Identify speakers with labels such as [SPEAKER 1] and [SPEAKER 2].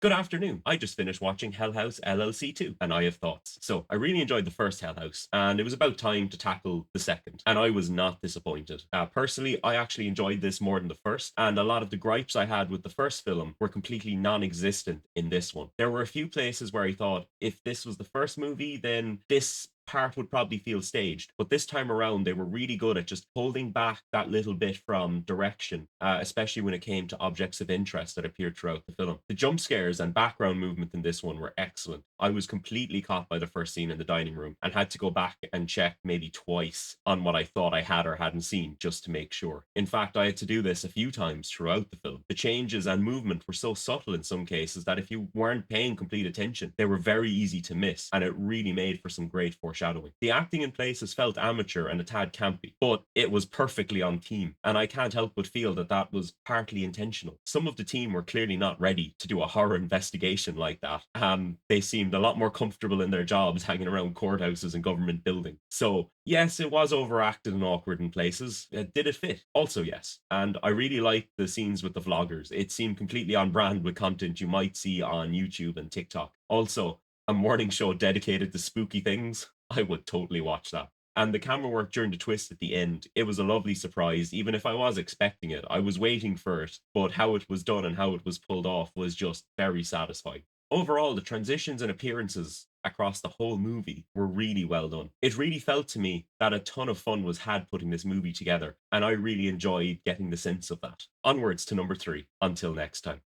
[SPEAKER 1] Good afternoon. I just finished watching Hellhouse LLC II, and I have thoughts. So, I really enjoyed the first Hellhouse, and it was about time to tackle the second, and I was not disappointed. Personally, I actually enjoyed this more than the first, and a lot of the gripes I had with the first film were completely non existent in this one. There were a few places where I thought, if this was the first movie, then this part would probably feel staged. But this time around, they were really good at just holding back that little bit from direction, especially when it came to objects of interest that appeared throughout the film. The jump scares and background movement in this one were excellent. I was completely caught by the first scene in the dining room and had to go back and check maybe twice on what I thought I had or hadn't seen just to make sure. In fact, I had to do this a few times throughout the film. The changes and movement were so subtle in some cases that if you weren't paying complete attention, they were very easy to miss, and it really made for some great foreshadowing. The acting in places felt amateur and a tad campy, but it was perfectly on theme, and I can't help but feel that that was partly intentional. Some of the team were clearly not ready to do a horror investigation like that. They seemed a lot more comfortable in their jobs hanging around courthouses and government buildings. So, yes, it was overacted and awkward in places. Did it fit? Also, yes. And I really liked the scenes with the vloggers. It seemed completely on brand with content you might see on YouTube and TikTok. Also, a morning show dedicated to spooky things, I would totally watch that. And the camera work during the twist at the end, it was a lovely surprise. Even if I was expecting it, I was waiting for it, but how it was done and how it was pulled off was just very satisfying. Overall, the transitions and appearances across the whole movie were really well done. It really felt to me that a ton of fun was had putting this movie together, and I really enjoyed getting the sense of that. Onwards to number three. Until next time.